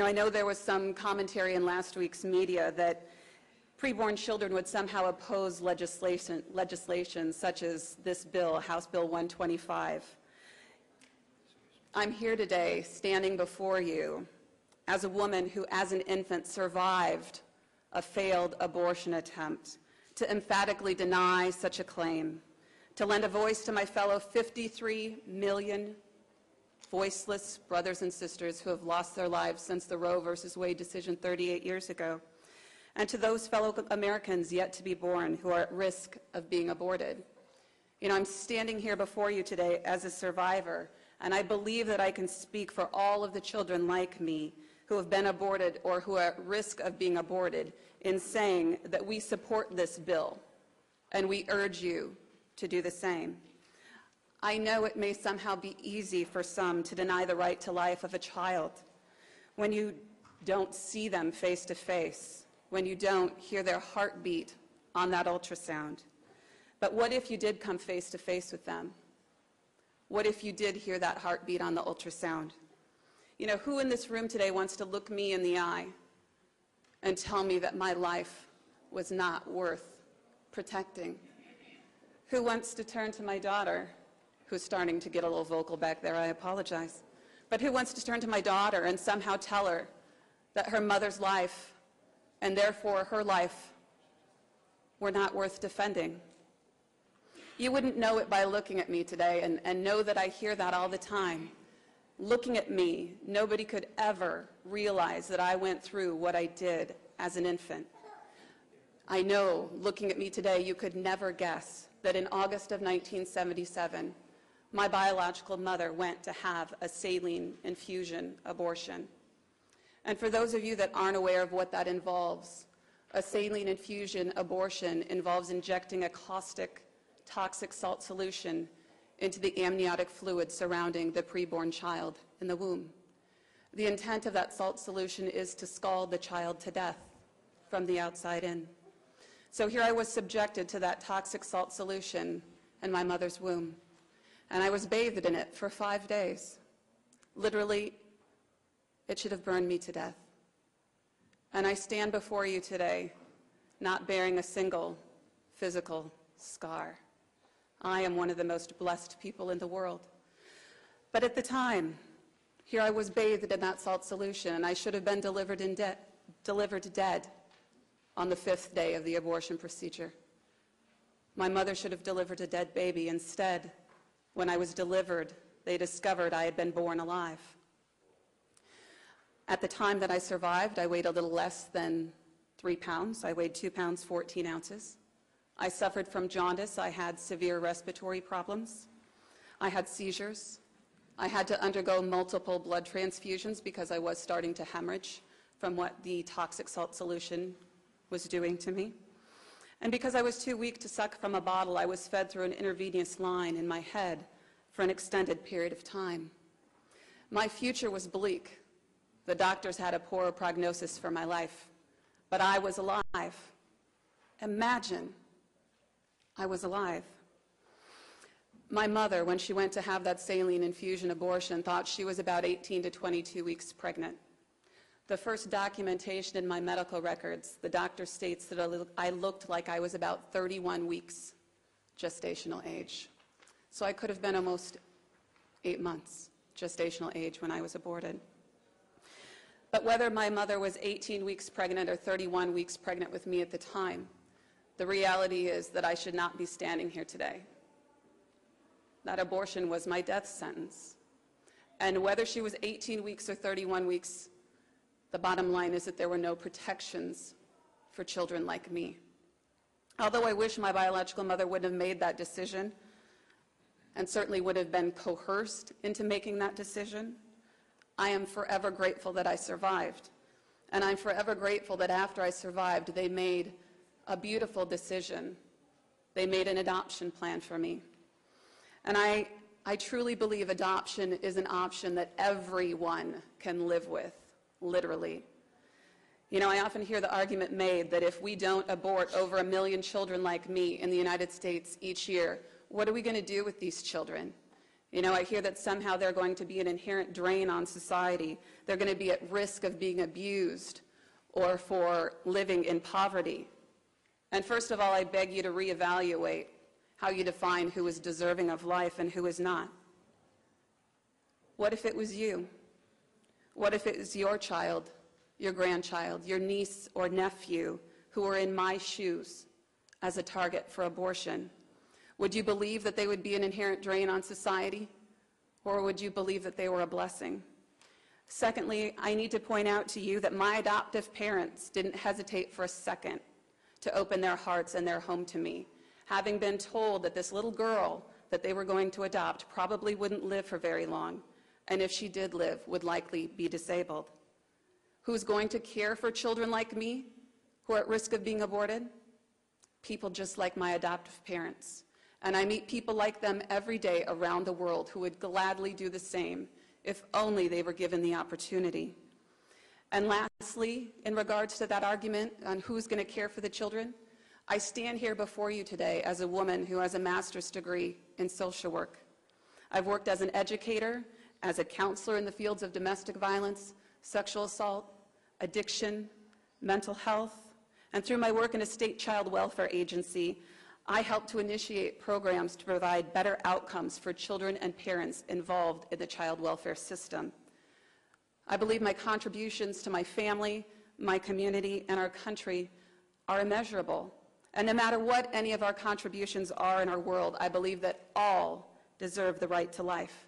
I know there was some commentary in last week's media that preborn children would somehow oppose legislation such as this bill, House Bill 125. I'm here today standing before you as a woman who, as an infant, survived a failed abortion attempt, to emphatically deny such a claim, to lend a voice to my fellow 53 million voiceless brothers and sisters who have lost their lives since the Roe versus Wade decision 38 years ago, and to those fellow Americans yet to be born who are at risk of being aborted. I'm standing here before you today as a survivor, and I believe that I can speak for all of the children like me who have been aborted or who are at risk of being aborted in saying that we support this bill, and we urge you to do the same. I know it may somehow be easy for some to deny the right to life of a child when you don't see them face to face, when you don't hear their heartbeat on that ultrasound. But what if you did come face to face with them? What if you did hear that heartbeat on the ultrasound? Who in this room today wants to look me in the eye and tell me that my life was not worth protecting? Who wants to turn to my daughter, who's starting to get a little vocal back there, I apologize, but who wants to turn to my daughter and somehow tell her that her mother's life, and therefore her life, were not worth defending? You wouldn't know it by looking at me today, and know that I hear that all the time. Looking at me, nobody could ever realize that I went through what I did as an infant. I know, looking at me today, you could never guess that in August of 1977, my biological mother went to have a saline infusion abortion. And for those of you that aren't aware of what that involves, a saline infusion abortion involves injecting a caustic, toxic salt solution into the amniotic fluid surrounding the preborn child in the womb. The intent of that salt solution is to scald the child to death from the outside in. So here I was subjected to that toxic salt solution in my mother's womb, and I was bathed in it for 5 days. Literally, it should have burned me to death. And I stand before you today not bearing a single physical scar. I am one of the most blessed people in the world. But at the time, here I was bathed in that salt solution, and I should have been delivered dead on the 5th day of the abortion procedure. My mother should have delivered a dead baby. Instead, when I was delivered, they discovered I had been born alive. At the time that I survived, I weighed a little less than 3 pounds. I weighed 2 pounds, 14 ounces. I suffered from jaundice. I had severe respiratory problems. I had seizures. I had to undergo multiple blood transfusions because I was starting to hemorrhage from what the toxic salt solution was doing to me. And because I was too weak to suck from a bottle, I was fed through an intravenous line in my head for an extended period of time. My future was bleak. The doctors had a poor prognosis for my life, but I was alive. Imagine, I was alive. My mother, when she went to have that saline infusion abortion, thought she was about 18 to 22 weeks pregnant. The first documentation in my medical records, the doctor states that I looked like I was about 31 weeks gestational age. So I could have been almost 8 months gestational age when I was aborted. But whether my mother was 18 weeks pregnant or 31 weeks pregnant with me at the time, the reality is that I should not be standing here today. That abortion was my death sentence. And whether she was 18 weeks or 31 weeks, the bottom line is that there were no protections for children like me. Although I wish my biological mother wouldn't have made that decision, and certainly would have been coerced into making that decision, I am forever grateful that I survived. And I'm forever grateful that after I survived, they made a beautiful decision. They made an adoption plan for me. And I truly believe adoption is an option that everyone can live with, literally. I often hear the argument made that if we don't abort over 1 million children like me in the United States each year, what are we going to do with these children? You know, I hear that somehow they're going to be an inherent drain on society. They're going to be at risk of being abused or for living in poverty. And first of all, I beg you to reevaluate how you define who is deserving of life and who is not. What if it was you? What if it was your child, your grandchild, your niece or nephew who were in my shoes as a target for abortion? Would you believe that they would be an inherent drain on society, or would you believe that they were a blessing? Secondly, I need to point out to you that my adoptive parents didn't hesitate for a second to open their hearts and their home to me, having been told that this little girl that they were going to adopt probably wouldn't live for very long, and if she did live, would likely be disabled. Who's going to care for children like me who are at risk of being aborted? People just like my adoptive parents. And I meet people like them every day around the world who would gladly do the same if only they were given the opportunity. And lastly, in regards to that argument on who's going to care for the children, I stand here before you today as a woman who has a master's degree in social work. I've worked as an educator, as a counselor in the fields of domestic violence, sexual assault, addiction, mental health, and through my work in a state child welfare agency, I help to initiate programs to provide better outcomes for children and parents involved in the child welfare system. I believe my contributions to my family, my community, and our country are immeasurable. And no matter what any of our contributions are in our world, I believe that all deserve the right to life.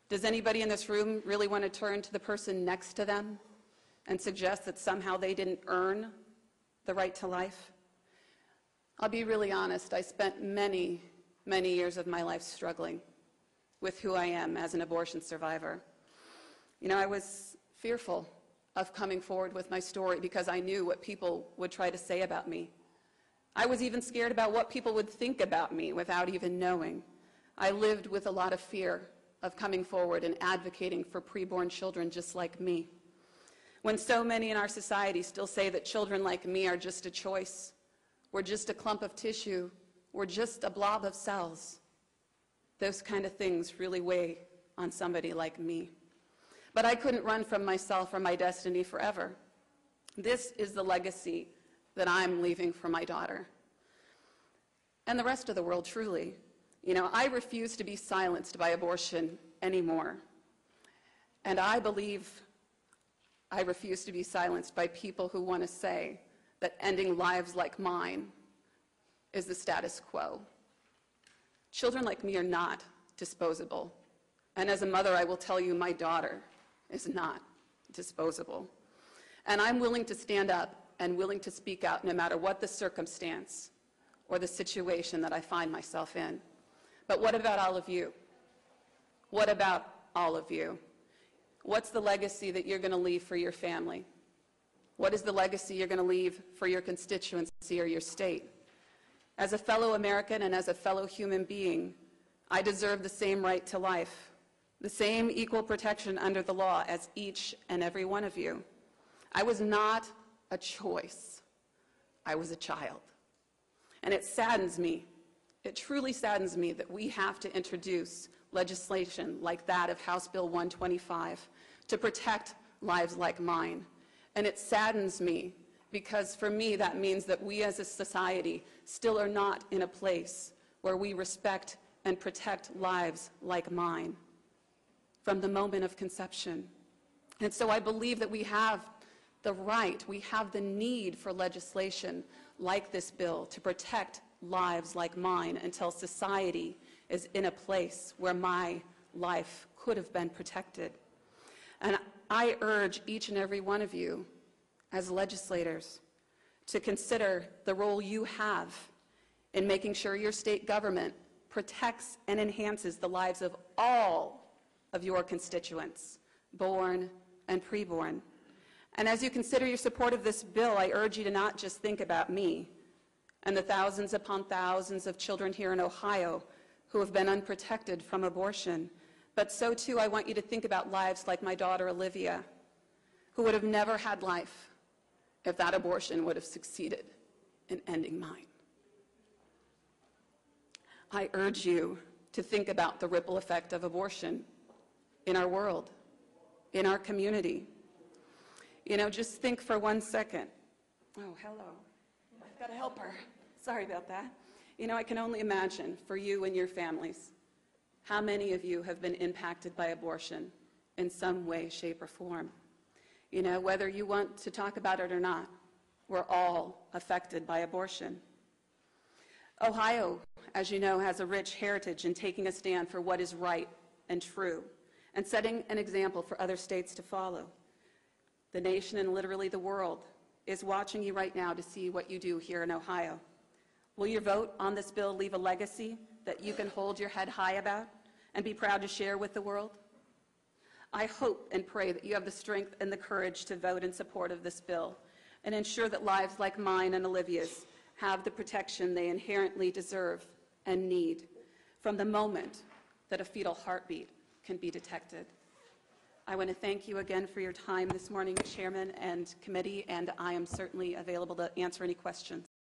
Does anybody in this room really want to turn to the person next to them and suggest that somehow they didn't earn the right to life? I'll be really honest, I spent many, many years of my life struggling with who I am as an abortion survivor. You know, I was fearful of coming forward with my story because I knew what people would try to say about me. I was even scared about what people would think about me without even knowing. I lived with a lot of fear of coming forward and advocating for preborn children just like me. When so many in our society still say that children like me are just a choice, we're just a clump of tissue, we're just a blob of cells, those kind of things really weigh on somebody like me. But I couldn't run from myself or my destiny forever. This is the legacy that I'm leaving for my daughter and the rest of the world, truly. You know, I refuse to be silenced by abortion anymore. And I believe I refuse to be silenced by people who want to say that ending lives like mine is the status quo. Children like me are not disposable. And as a mother, I will tell you my daughter is not disposable. And I'm willing to stand up and willing to speak out no matter what the circumstance or the situation that I find myself in. But what about all of you? What about all of you? What's the legacy that you're going to leave for your family? What is the legacy you're going to leave for your constituency or your state? As a fellow American and as a fellow human being, I deserve the same right to life, the same equal protection under the law as each and every one of you. I was not a choice. I was a child. And it saddens me, it truly saddens me that we have to introduce legislation like that of House Bill 125 to protect lives like mine. And it saddens me because for me that means that we as a society still are not in a place where we respect and protect lives like mine from the moment of conception. And so I believe that we have the right, we have the need for legislation like this bill to protect lives like mine until society is in a place where my life could have been protected. And I urge each and every one of you as legislators to consider the role you have in making sure your state government protects and enhances the lives of all of your constituents, born and preborn. And as you consider your support of this bill, I urge you to not just think about me and the thousands upon thousands of children here in Ohio who have been unprotected from abortion, but so too I want you to think about lives like my daughter Olivia, who would have never had life if that abortion would have succeeded in ending mine. I urge you to think about the ripple effect of abortion in our world, in our community. You know, just think for 1 second. Oh, hello. I've got a helper. Sorry about that. You know, I can only imagine for you and your families, how many of you have been impacted by abortion in some way, shape, or form. You know, whether you want to talk about it or not, we're all affected by abortion. Ohio, as you know, has a rich heritage in taking a stand for what is right and true, and setting an example for other states to follow. The nation and literally the world is watching you right now to see what you do here in Ohio. Will your vote on this bill leave a legacy that you can hold your head high about and be proud to share with the world? I hope and pray that you have the strength and the courage to vote in support of this bill and ensure that lives like mine and Olivia's have the protection they inherently deserve and need from the moment that a fetal heartbeat can be detected. I want to thank you again for your time this morning, Chairman and Committee, and I am certainly available to answer any questions.